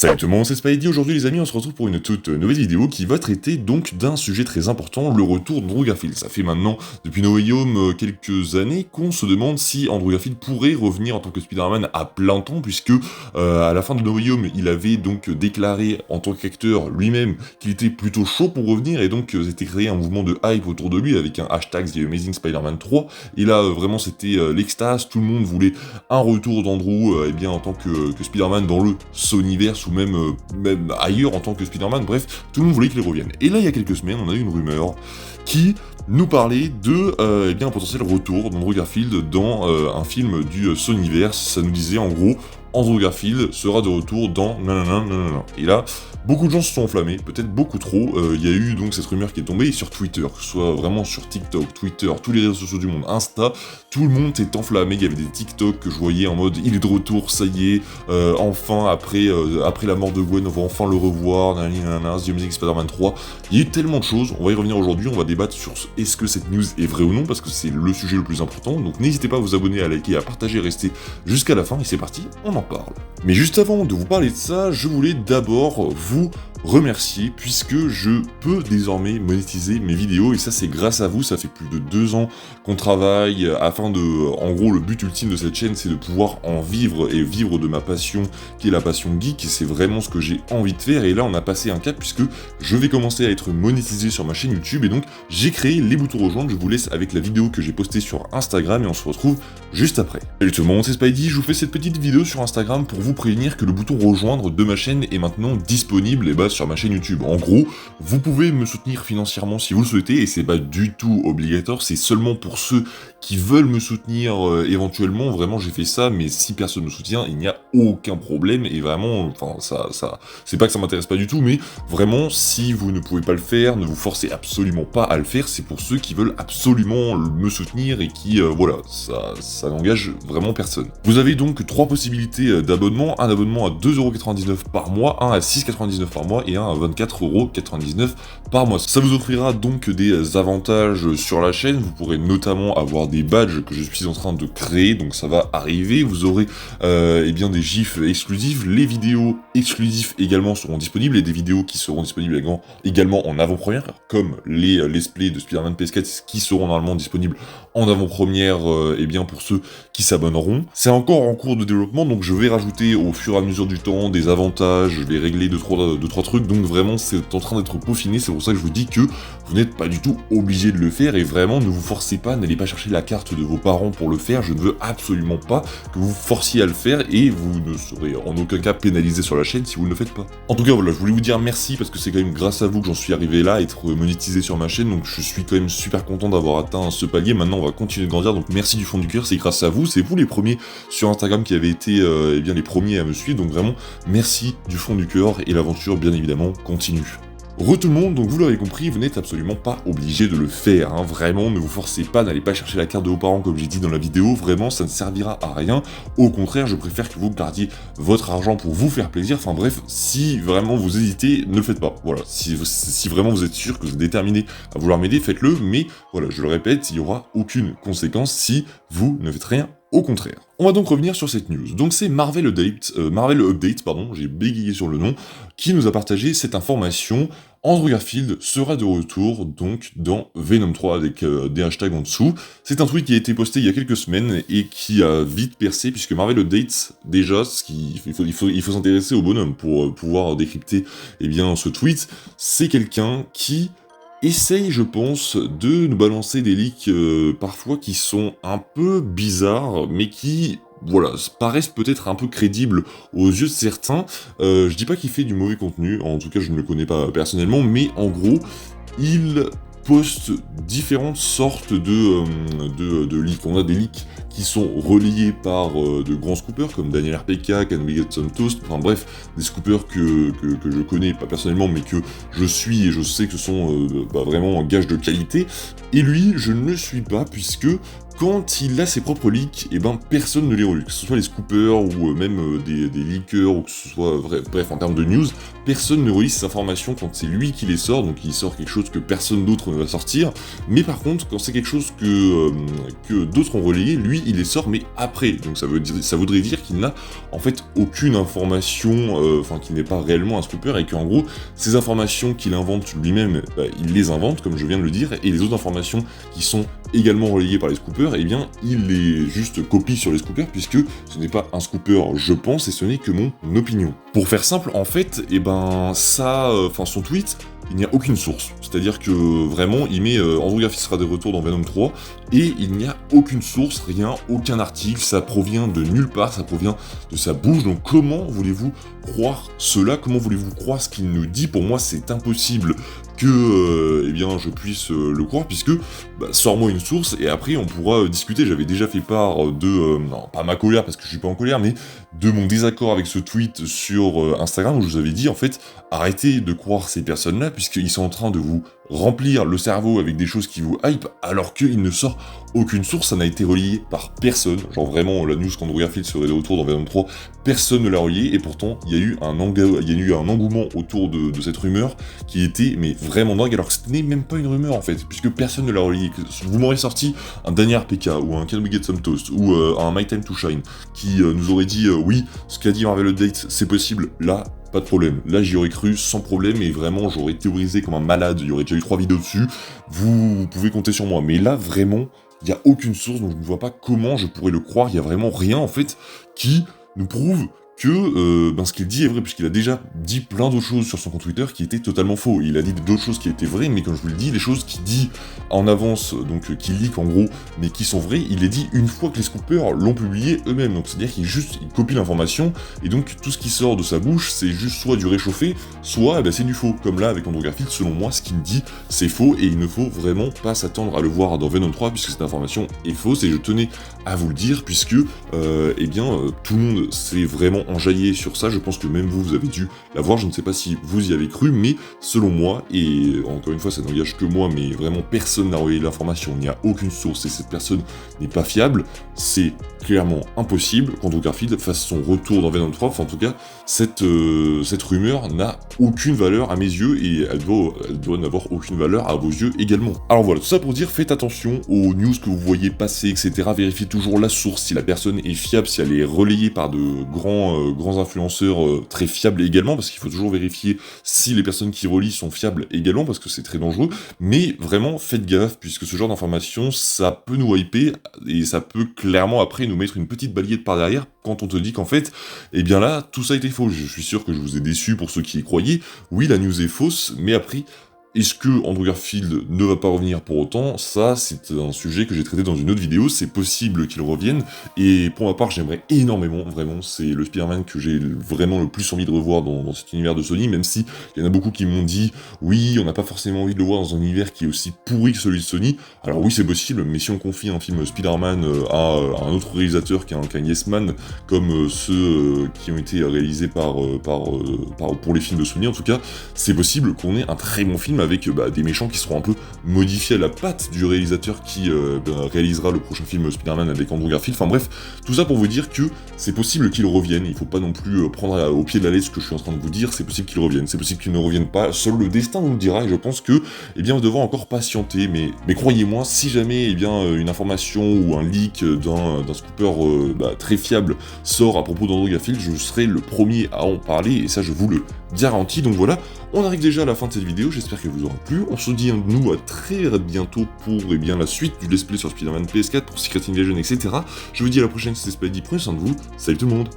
Salut tout le monde, c'est Spidey. Aujourd'hui les amis, on se retrouve pour une toute nouvelle vidéo qui va traiter donc d'un sujet très important, le retour d'Andrew Garfield. Ça fait maintenant, depuis No Way Home, quelques années qu'on se demande si Andrew Garfield pourrait revenir en tant que Spider-Man à plein temps, puisque à la fin de No Way Home, il avait donc déclaré en tant qu'acteur lui-même qu'il était plutôt chaud pour revenir, et donc s'était créé un mouvement de hype autour de lui avec un hashtag The Amazing Spider-Man 3, et là vraiment c'était l'extase, tout le monde voulait un retour d'Andrew eh bien, en tant que Spider-Man dans le Sonyverse, ou même ailleurs en tant que Spider-Man, bref, tout le monde voulait qu'il revienne. Et là, il y a quelques semaines, on a eu une rumeur qui nous parlait de eh bien, un potentiel retour d'Andrew Garfield dans un film du Sonyverse. Ça nous disait en gros, Andrew Garfield sera de retour dans nanana. Et là, beaucoup de gens se sont enflammés, peut-être beaucoup trop. Il y a eu donc cette rumeur qui est tombée sur Twitter, que ce soit vraiment sur TikTok, Twitter, tous les réseaux sociaux du monde, Insta, tout le monde s'est enflammé. Il y avait des TikTok que je voyais en mode il est de retour, ça y est, enfin après la mort de Gwen, on va enfin le revoir, nanana, The Amazing Spider-Man 3. Il y a eu tellement de choses, on va y revenir aujourd'hui, on va débattre sur est-ce que cette news est vraie ou non, parce que c'est le sujet le plus important. Donc n'hésitez pas à vous abonner, à liker, à partager, rester jusqu'à la fin, et c'est parti, on en parle. Mais juste avant de vous parler de ça, je voulais d'abord vous remercier, puisque je peux désormais monétiser mes vidéos, et ça c'est grâce à vous. Ça fait plus de 2 ans qu'on travaille afin de... En gros, le but ultime de cette chaîne, c'est de pouvoir en vivre, et vivre de ma passion, qui est la passion geek, et c'est vraiment ce que j'ai envie de faire. Et là on a passé un cap, puisque je vais commencer à être monétisé sur ma chaîne YouTube, et donc j'ai créé les boutons rejoindre. Je vous laisse avec la vidéo que j'ai postée sur Instagram, et on se retrouve juste après. Salut tout le monde, c'est Spidey. Je vous fais cette petite vidéo sur Instagram pour vous prévenir que le bouton rejoindre de ma chaîne est maintenant disponible, et sur ma chaîne YouTube. En gros, vous pouvez me soutenir financièrement si vous le souhaitez, et c'est pas du tout obligatoire, c'est seulement pour ceux qui veulent me soutenir éventuellement. Vraiment, j'ai fait ça, mais si personne me soutient, il n'y a aucun problème, et vraiment, enfin, ça, c'est pas que ça m'intéresse pas du tout, mais vraiment, si vous ne pouvez pas le faire, ne vous forcez absolument pas à le faire, c'est pour ceux qui veulent absolument me soutenir, et qui, voilà, ça n'engage vraiment personne. Vous avez donc 3 possibilités d'abonnement: un abonnement à 2,99€ par mois, un à 6,99€ par mois, et un à 24,99€ par mois. Ça vous offrira donc des avantages sur la chaîne. Vous pourrez notamment avoir des badges que je suis en train de créer, donc ça va arriver. Vous aurez eh bien des gifs exclusifs, les vidéos exclusives également seront disponibles, et des vidéos qui seront disponibles également en avant-première, comme les let's play de Spider-Man PS4 qui seront normalement disponibles en avant-première eh bien pour ceux qui s'abonneront. C'est encore en cours de développement, donc je vais rajouter au fur et à mesure du temps des avantages, je vais régler 2-3 trucs, donc vraiment c'est en train d'être peaufiné. C'est pour ça que je vous dis que vous n'êtes pas du tout obligé de le faire, et vraiment ne vous forcez pas, n'allez pas chercher la carte de vos parents pour le faire. Je ne veux absolument pas que vous forciez à le faire, et vous ne serez en aucun cas pénalisé sur la chaîne si vous ne le faites pas. En tout cas voilà, je voulais vous dire merci, parce que c'est quand même grâce à vous que j'en suis arrivé là, à être monétisé sur ma chaîne, donc je suis quand même super content d'avoir atteint ce palier. Maintenant on va continuer de grandir, donc merci du fond du cœur, c'est grâce à vous, c'est vous les premiers sur Instagram qui avez été eh bien les premiers à me suivre, donc vraiment merci du fond du cœur, et l'aventure bien évidemment continue. Tout le monde, donc vous l'avez compris, vous n'êtes absolument pas obligé de le faire, hein. Vraiment, ne vous forcez pas, n'allez pas chercher la carte de vos parents comme j'ai dit dans la vidéo, vraiment ça ne servira à rien. Au contraire, je préfère que vous gardiez votre argent pour vous faire plaisir. Enfin bref, si vraiment vous hésitez, ne le faites pas. Voilà, si vraiment vous êtes sûr que vous êtes déterminé à vouloir m'aider, faites-le, mais voilà, je le répète, il n'y aura aucune conséquence si vous ne faites rien. Au contraire. On va donc revenir sur cette news. Donc c'est Marvel Update, j'ai bégayé sur le nom, qui nous a partagé cette information. Andrew Garfield sera de retour donc dans Venom 3 avec des hashtags en dessous. C'est un tweet qui a été posté il y a quelques semaines et qui a vite percé, puisque Marvel Update, déjà, il faut s'intéresser au bonhomme pour pouvoir décrypter eh bien, ce tweet. C'est quelqu'un qui essaye, je pense, de nous balancer des leaks parfois qui sont un peu bizarres, mais qui, voilà, paraissent peut-être un peu crédibles aux yeux de certains. Je dis pas qu'il fait du mauvais contenu, en tout cas je ne le connais pas personnellement, mais en gros, il poste différentes sortes de leaks. On a des leaks qui sont reliés par de grands scoopers comme Daniel RPK, Can We Get Some Toast, enfin bref, des scoopers que je connais pas personnellement, mais que je suis, et je sais que ce sont vraiment un gage de qualité. Et lui, je ne le suis pas, puisque quand il a ses propres leaks, et ben personne ne les relie, que ce soit les scoopers ou même des leakers, ou que ce soit, bref, en termes de news, personne ne relie ces informations quand c'est lui qui les sort, donc il sort quelque chose que personne d'autre ne va sortir, mais par contre, quand c'est quelque chose que d'autres ont relayé, lui, il les sort, mais après, donc ça voudrait dire qu'il n'a en fait aucune information, enfin qu'il n'est pas réellement un scooper, et qu'en gros, ces informations qu'il invente lui-même, il les invente, comme je viens de le dire, et les autres informations qui sont également relayées par les scoopers, eh bien, il les juste copie sur les scoopers, puisque ce n'est pas un scooper, je pense, et ce n'est que mon opinion. Pour faire simple, en fait, eh ben, son tweet, il n'y a aucune source. C'est-à-dire que vraiment, il met Andrew Garfield sera de retour dans Venom 3, et il n'y a aucune source, rien, aucun article, ça provient de nulle part, ça provient de sa bouche, donc comment voulez-vous croire cela? Comment voulez-vous croire ce qu'il nous dit? Pour moi, c'est impossible que eh bien, je puisse le croire, puisque sors-moi une source, et après on pourra discuter. J'avais déjà fait part de, non, pas ma colère, parce que je suis pas en colère, mais de mon désaccord avec ce tweet sur Instagram, où je vous avais dit, en fait, arrêtez de croire ces personnes-là, puisqu'ils sont en train de vous remplir le cerveau avec des choses qui vous hype, alors qu'il ne sort aucune source, ça n'a été relié par personne. Genre vraiment, la news qu'Andrew Garfield serait de retour dans Venom 3, personne ne l'a relié, et pourtant, il y a eu un engouement autour de cette rumeur qui était, mais vraiment dingue, alors que ce n'est même pas une rumeur en fait, puisque personne ne l'a relié. Vous m'aurez sorti un Daniel PK, ou un Can We Get Some Toast, ou un My Time to Shine, qui nous aurait dit, oui, ce qu'a dit Marvel Update, c'est possible, là, pas de problème. Là, j'y aurais cru sans problème, et vraiment, j'aurais théorisé comme un malade, il y aurait déjà eu 3 vidéos dessus, vous pouvez compter sur moi. Mais là, vraiment, il n'y a aucune source, donc je ne vois pas comment je pourrais le croire, il n'y a vraiment rien, en fait, qui nous prouve que ce qu'il dit est vrai, puisqu'il a déjà dit plein d'autres choses sur son compte Twitter qui étaient totalement faux. Il a dit d'autres choses qui étaient vraies, mais comme je vous le dis, les choses qu'il dit en avance, donc qui leak en gros, mais qui sont vraies, il les dit une fois que les scoopers l'ont publié eux-mêmes. Donc c'est-à-dire qu'il copie l'information, et donc tout ce qui sort de sa bouche, c'est juste soit du réchauffé, soit c'est du faux. Comme là, avec Andrew Garfield, selon moi, ce qu'il dit, c'est faux, et il ne faut vraiment pas s'attendre à le voir dans Venom 3, puisque cette information est fausse, et je tenais à vous le dire, puisque tout le monde s'est vraiment enjaillé sur ça. Je pense que même vous avez dû la voir, je ne sais pas si vous y avez cru, mais selon moi, et encore une fois ça n'engage que moi, mais vraiment personne n'a relayé l'information, il n'y a aucune source, et cette personne n'est pas fiable, c'est clairement impossible qu'Andrew Garfield fasse son retour dans Venom 3, enfin en tout cas, cette rumeur n'a aucune valeur à mes yeux, et elle doit n'avoir aucune valeur à vos yeux également. Alors voilà, tout ça pour dire, faites attention aux news que vous voyez passer, etc. Vérifiez toujours la source, si la personne est fiable, si elle est relayée par de grands influenceurs très fiables également, parce qu'il faut toujours vérifier si les personnes qui relient sont fiables également, parce que c'est très dangereux, mais vraiment faites gaffe, puisque ce genre d'informations, ça peut nous hyper, et ça peut clairement après nous mettre une petite balayette par derrière, quand on te dit qu'en fait, eh bien là, tout ça était faux. Je suis sûr que je vous ai déçu pour ceux qui y croyaient, oui la news est fausse, mais après, est-ce que Andrew Garfield ne va pas revenir pour autant? Ça, c'est un sujet que j'ai traité dans une autre vidéo, c'est possible qu'il revienne, et pour ma part, j'aimerais énormément, vraiment, c'est le Spider-Man que j'ai vraiment le plus envie de revoir dans cet univers de Sony, même si il y en a beaucoup qui m'ont dit, oui, on n'a pas forcément envie de le voir dans un univers qui est aussi pourri que celui de Sony. Alors oui, c'est possible, mais si on confie un film Spider-Man à un autre réalisateur qui est un Yes Man, comme ceux qui ont été réalisés pour les films de Sony, en tout cas, c'est possible qu'on ait un très bon film avec des méchants qui seront un peu modifiés à la patte du réalisateur qui réalisera le prochain film Spider-Man avec Andrew Garfield. Enfin bref, tout ça pour vous dire que c'est possible qu'il revienne, il faut pas non plus prendre au pied de la lettre ce que je suis en train de vous dire, c'est possible qu'il revienne, c'est possible qu'il ne revienne pas, seul le destin nous le dira, et je pense que, on devra encore patienter, mais croyez-moi, si jamais, une information ou un leak d'un scooper très fiable sort à propos d'Andrew Garfield, je serai le premier à en parler, et ça je vous le garantis. Donc voilà, on arrive déjà à la fin de cette vidéo, j'espère qu'elle vous aura plu, on se dit nous à très bientôt pour la suite du let's play sur Spider-Man PS4, pour Secret Invasion, etc. Je vous dis à la prochaine, c'était Spidey, prenez soin de vous, salut tout le monde.